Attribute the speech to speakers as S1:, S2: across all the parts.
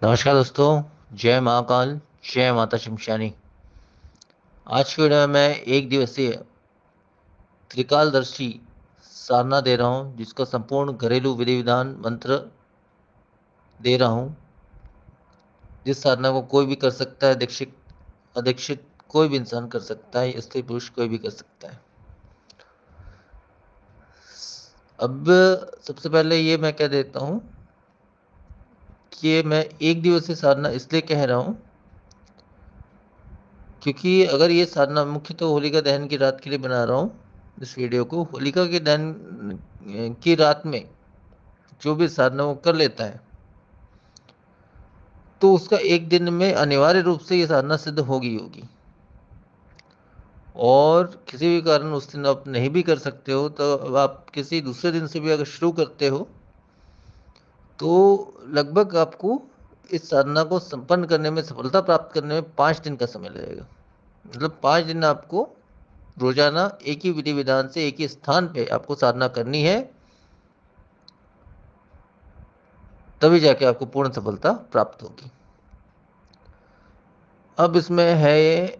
S1: नमस्कार दोस्तों। जय महाकाल, जय माता शमशानी। आज की वीडियो में मैं एक दिवसीय त्रिकालदर्शी साधना दे रहा हूँ, जिसका संपूर्ण घरेलू विधि विधान मंत्र दे रहा हूँ। जिस साधना को कोई भी कर सकता है, दीक्षित अदीक्षित कोई भी इंसान कर सकता है, स्त्री पुरुष कोई भी कर सकता है। अब सबसे पहले ये मैं कह देता हूँ कि मैं एक दिवसीय साधना इसलिए कह रहा हूँ क्योंकि अगर ये साधना मुख्य तो होलिका दहन की रात के लिए बना रहा हूँ। इस वीडियो को होलिका के दहन की रात में जो भी साधना वो कर लेता है, तो उसका एक दिन में अनिवार्य रूप से ये साधना सिद्ध होगी होगी। और किसी भी कारण उस दिन आप नहीं भी कर सकते हो, तो अब आप किसी दूसरे दिन से भी अगर शुरू करते हो, तो लगभग आपको इस साधना को संपन्न करने में, सफलता प्राप्त करने में 5 दिन का समय लगेगा। मतलब 5 दिन आपको रोजाना एक ही विधि विधान से एक ही स्थान पे आपको साधना करनी है, तभी जाके आपको पूर्ण सफलता प्राप्त होगी। अब इसमें है ये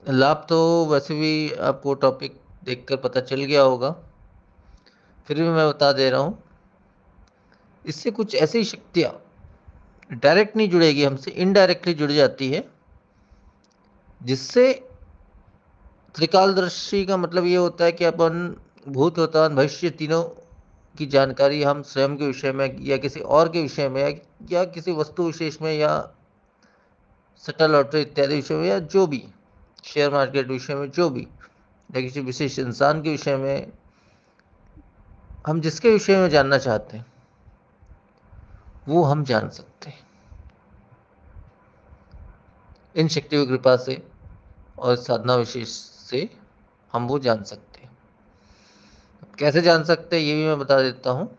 S1: लाभ, तो वैसे भी आपको टॉपिक देखकर पता चल गया होगा, फिर भी मैं बता दे रहा हूँ। इससे कुछ ऐसी शक्तियाँ डायरेक्ट नहीं जुड़ेगी हमसे, इनडायरेक्टली जुड़ जाती है, जिससे त्रिकालदर्शी का मतलब ये होता है कि अपन भूत, वर्तमान, भविष्य तीनों की जानकारी हम स्वयं के विषय में या किसी और के विषय में या किसी वस्तु विशेष में या सट्टा लॉटरी इत्यादि विषय में, या जो भी शेयर मार्केट विषय में, जो भी, या किसी विशेष इंसान के विषय में, हम जिसके विषय में जानना चाहते हैं वो हम जान सकते हैं इन शक्तियों की कृपा से, और साधना विशेष से हम वो जान सकते हैं। कैसे जान सकते हैं ये भी मैं बता देता हूँ।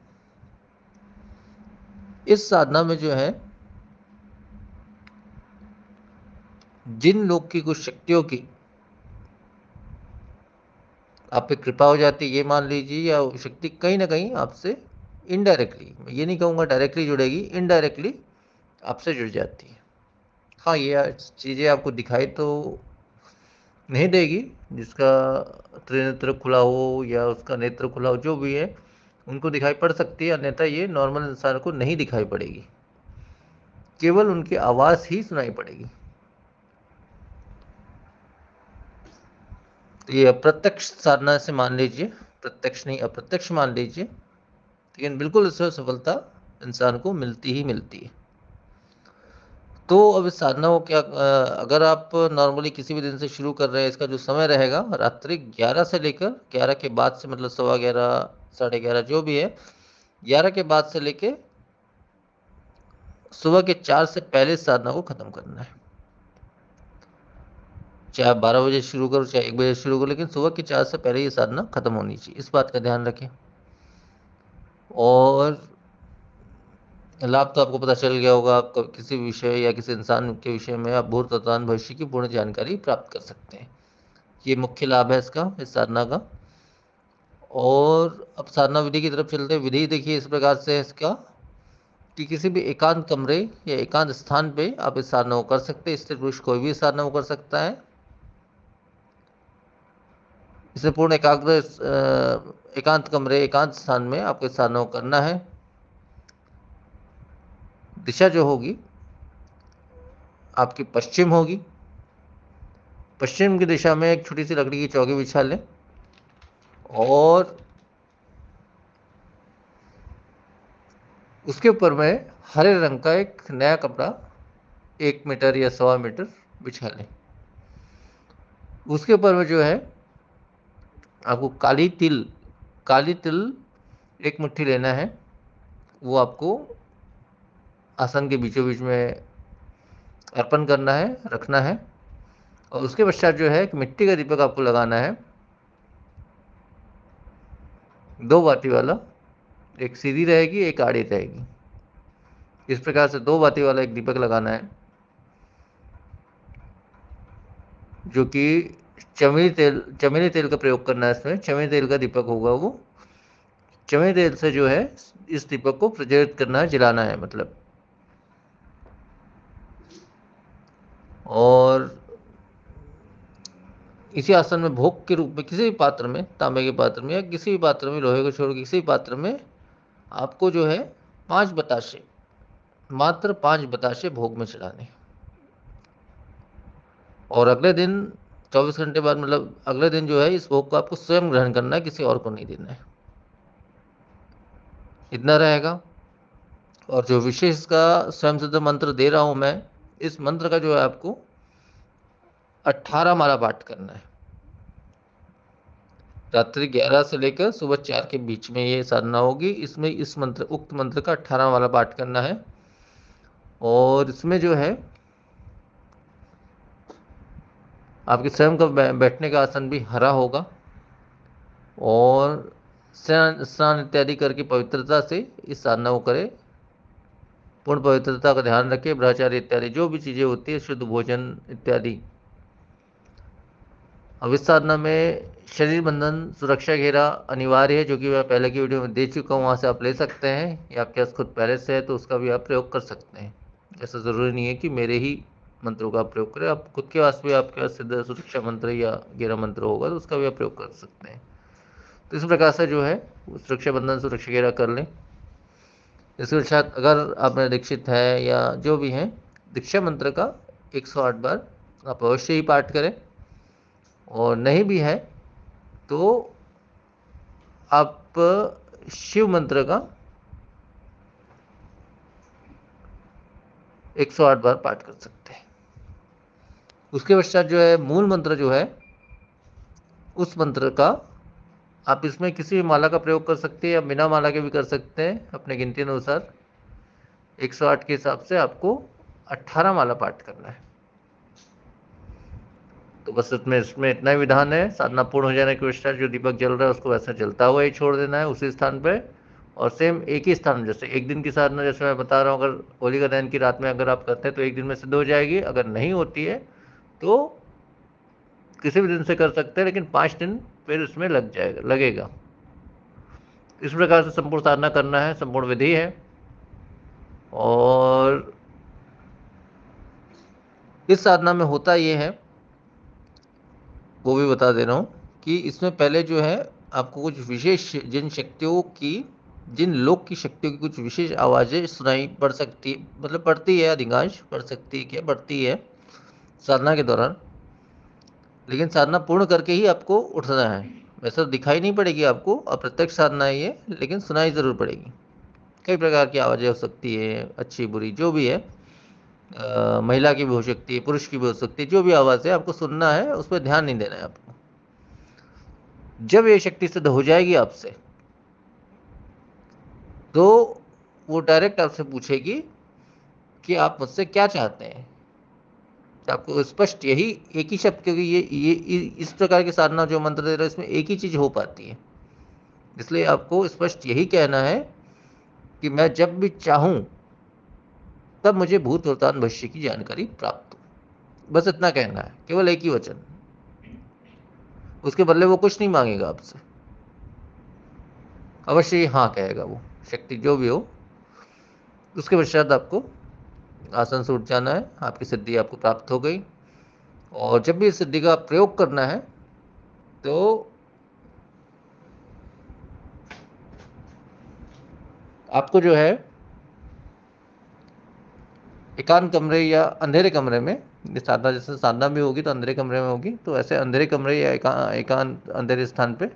S1: इस साधना में जो है, जिन लोग की कुछ शक्तियों की आप पे कृपा हो जाती है, ये मान लीजिए, या वो शक्ति कहीं ना कहीं आपसे इनडायरेक्टली, मैं ये नहीं कहूँगा डायरेक्टली जुड़ेगी, इनडायरेक्टली आपसे जुड़ जाती है। हाँ, ये चीज़ें आपको दिखाई तो नहीं देगी, जिसका त्रिनेत्र खुला हो या उसका नेत्र खुला हो, जो भी है, उनको दिखाई पड़ सकती है, अन्यथा ये नॉर्मल इंसान को नहीं दिखाई पड़ेगी, केवल उनकी आवाज़ ही सुनाई पड़ेगी। तो ये अप्रत्यक्ष साधना से मान लीजिए, प्रत्यक्ष नहीं अप्रत्यक्ष मान लीजिए, लेकिन बिल्कुल इससे सफलता इंसान को मिलती ही मिलती है। तो अब इस साधना को क्या, अगर आप नॉर्मली किसी भी दिन से शुरू कर रहे हैं, इसका जो समय रहेगा रात्रि 11 से लेकर 11 के बाद से, मतलब 11:15 11:30 जो भी है, 11 के बाद से लेके सुबह के 4 से पहले इस साधना को खत्म करना है। चाहे आप 12 बजे शुरू करो, चाहे 1 बजे शुरू करो, लेकिन सुबह के 4 से पहले ये साधना खत्म होनी चाहिए, इस बात का ध्यान रखें। और लाभ तो आपको पता चल गया होगा, आप किसी विषय या किसी इंसान के विषय में आप भूत, वर्तमान, भविष्य की पूर्ण जानकारी प्राप्त कर सकते हैं। ये मुख्य लाभ है इसका, इस साधना का। और अब साधना विधि की तरफ चलते हैं। विधि देखिए इस प्रकार से है इसका, कि किसी भी एकांत कमरे या एकांत स्थान पे आप इस साधना को कर सकते हैं। स्त्री पुरुष कोई भी इस साधना को कर सकता है। इसे पूर्ण एकाग्र एकांत कमरे, एकांत स्थान में आपको इस साधना को करना है। दिशा जो होगी आपकी पश्चिम होगी। पश्चिम की दिशा में एक छोटी सी लकड़ी की चौकी बिछा लें, और उसके ऊपर में हरे रंग का एक नया कपड़ा 1 मीटर या 1.25 मीटर बिछा लें। उसके ऊपर में जो है आपको काली तिल 1 मुट्ठी लेना है। वो आपको आसन के बीचों बीच में अर्पण करना है, रखना है। और उसके पश्चात जो है एक मिट्टी का दीपक आपको लगाना है, 2 बाती वाला। एक सीधी रहेगी, एक आड़ी रहेगी। इस प्रकार से 2 बाती वाला एक दीपक लगाना है, जो कि चमेली तेल का प्रयोग करना है। इसमें चमेली तेल का दीपक होगा। वो चमेली तेल से जो है इस दीपक को प्रज्वलित करना है, जलाना है मतलब। और इसी आसन में भोग के रूप में किसी भी पात्र में, तांबे के पात्र में या किसी भी पात्र में, लोहे को छोड़ के किसी भी पात्र में आपको जो है 5 बताशे, मात्र 5 बताशे भोग में चढ़ाने। और अगले दिन 24 घंटे बाद, मतलब अगले दिन जो है इस भोग को आपको स्वयं ग्रहण करना है, किसी और को नहीं देना है। इतना रहेगा। और जो विशेष का स्वयं सिद्ध मंत्र दे रहा हूं मैं, इस मंत्र का जो है आपको 18 माला पाठ करना है। रात्रि 11 से लेकर सुबह 4 के बीच में ये साधना होगी। इसमें इस मंत्र, उक्त मंत्र का 18 माला पाठ करना है। और इसमें जो है आपके स्वयं का बैठने का आसन भी हरा होगा। और स्नान इत्यादि करके पवित्रता से इस साधना को करें। पूर्ण पवित्रता का ध्यान रखें। ब्रह्मचार्य इत्यादि जो भी चीज़ें होती है, शुद्ध भोजन इत्यादि। अब इस साधना में शरीर बंधन सुरक्षा घेरा अनिवार्य है, जो कि मैं पहले की वीडियो में दे चुका हूँ, वहाँ से आप ले सकते हैं, या आपके पास खुद पहले से है तो उसका भी आप प्रयोग कर सकते हैं। ऐसा ज़रूरी नहीं है कि मेरे ही मंत्रों का आप प्रयोग करें, आप खुद के वास्ते भी आपके पास सिद्ध सुरक्षा मंत्र या घेरा मंत्र होगा तो उसका भी आप प्रयोग कर सकते हैं। तो इस प्रकार से जो है सुरक्षा बंधन सुरक्षा घेरा कर लें। इसके साथ अगर आपने दीक्षित है या जो भी हैं, दीक्षा मंत्र का 108 बार आप अवश्य ही पाठ करें। और नहीं भी है तो आप शिव मंत्र का 108 बार पाठ कर सकते हैं। उसके पश्चात जो है मूल मंत्र जो है, उस मंत्र का आप इसमें किसी भी माला का प्रयोग कर सकते हैं या बिना माला के भी कर सकते हैं, अपने गिनती अनुसार। 108 के हिसाब से आपको 18 माला पाठ करना है। तो बस इसमें इतना ही विधान है। साधना पूर्ण हो जाने के पश्चात जो दीपक जल रहा है उसको वैसा जलता हुआ ही छोड़ देना है उसी स्थान पे। और सेम एक ही स्थान, जैसे एक दिन की साधना जैसे मैं बता रहा हूँ, अगर होलिका दहन की रात में अगर आप करते हैं तो एक दिन में सिद्ध हो जाएगी। अगर नहीं होती है तो किसी भी दिन से कर सकते हैं, लेकिन 5 दिन फिर इसमें लगेगा। इस प्रकार से संपूर्ण साधना करना है, संपूर्ण विधि है। और इस साधना में होता ये है, वो भी बता दे रहा हूँ, कि इसमें पहले जो है आपको कुछ विशेष जिन लोक की शक्तियों की कुछ विशेष आवाज़ें सुनाई पड़ सकती, मतलब पड़ती है, अधिकांश पड़ सकती है, क्या पड़ती है साधना के दौरान। लेकिन साधना पूर्ण करके ही आपको उठना है। वैसे तो दिखाई नहीं पड़ेगी आपको, अप्रत्यक्ष साधना है ये, लेकिन सुनाई ज़रूर पड़ेगी। कई प्रकार की आवाज़ें हो सकती है, अच्छी बुरी जो भी है, महिला की भी हो सकती है, पुरुष की भी हो सकती है, जो भी आवाज़ है आपको सुनना है, उस पर ध्यान नहीं देना है आपको। जब ये शक्ति सिद्ध हो जाएगी आपसे, तो वो डायरेक्ट आपसे पूछेगी कि आप मुझसे क्या चाहते हैं। आपको स्पष्ट यही एक ही शब्द, क्योंकि ये इस प्रकार की साधना जो मंत्र दे रहा है इसमें एक ही चीज़ हो पाती है, इसलिए आपको स्पष्ट यही कहना है कि मैं जब भी चाहूँ तब मुझे भूत वर्तमान भविष्य की जानकारी प्राप्त हो। बस इतना कहना है, केवल एक ही वचन। उसके बदले वो कुछ नहीं मांगेगा आपसे, अवश्य ही हाँ कहेगा वो, शक्ति जो भी हो। उसके पश्चात आपको आसन से उठ जाना है, आपकी सिद्धि आपको प्राप्त हो गई। और जब भी इस सिद्धि का प्रयोग करना है तो आपको जो है एकांत कमरे या अंधेरे कमरे में, साधना जैसे साधना भी होगी तो अंधेरे कमरे में होगी, तो ऐसे अंधेरे कमरे या एकांत अंधेरे स्थान पे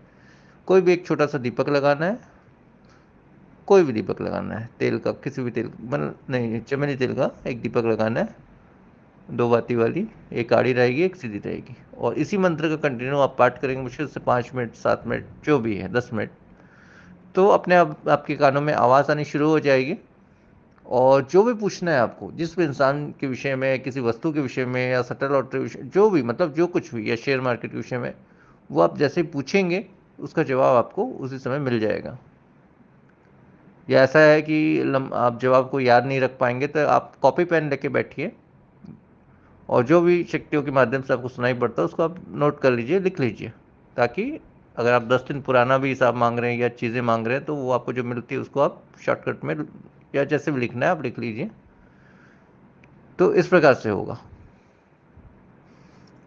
S1: कोई भी एक छोटा सा दीपक लगाना है। कोई भी दीपक लगाना है, तेल का, किसी भी तेल, मतलब नहीं, चमेली तेल का एक दीपक लगाना है। 2 बाती वाली, एक आड़ी रहेगी एक सीधी रहेगी। और इसी मंत्र का कंटिन्यू आप पाठ करेंगे मुश्किल से 5 मिनट 7 मिनट जो भी है, 10 मिनट, तो अपने आप आपके कानों में आवाज़ आनी शुरू हो जाएगी। और जो भी पूछना है आपको, जिस भी इंसान के विषय में, किसी वस्तु के विषय में, या सटल लॉटरी विषय, जो भी, मतलब जो कुछ भी, या शेयर मार्केट के विषय में, वो आप जैसे ही पूछेंगे उसका जवाब आपको उसी समय मिल जाएगा। या ऐसा है कि आप जवाब को याद नहीं रख पाएंगे तो आप कॉपी पेन लेके बैठिए, और जो भी शक्तियों के माध्यम से आपको सुनाई पड़ता है उसको आप नोट कर लीजिए, लिख लीजिए, ताकि अगर आप 10 दिन पुराना भी हिसाब मांग रहे हैं या चीज़ें मांग रहे हैं तो वो आपको जो मिलती है उसको आप शॉर्टकट में, या जैसे भी लिखना है आप लिख लीजिए। तो इस प्रकार से होगा।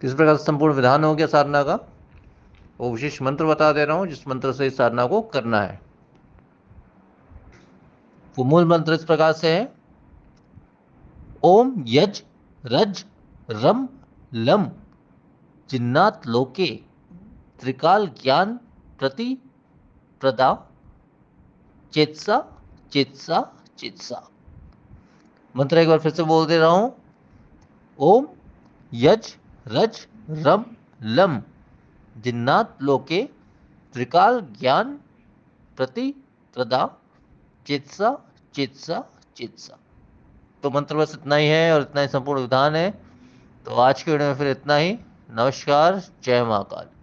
S1: किस प्रकार से संपूर्ण विधान हो गया साधना का, वो विशेष मंत्र बता दे रहा हूं जिस मंत्र से इस साधना को करना है। वो मूल मंत्र इस प्रकार से है, ओम यज रज रम लम जिन्नात लोके त्रिकाल ज्ञान प्रति प्रदा चेतसा चेतसा चेतसा। मंत्र एक बार फिर से बोल दे रहा हूं, ओम यज रज रम लम जिन्नात लोके त्रिकाल ज्ञान प्रति प्रदा चेतसा चेतसा चेतसा। तो मंत्र बस इतना ही है और इतना ही संपूर्ण विधान है। तो आज के वीडियो में फिर इतना ही। नमस्कार, जय महाकाल।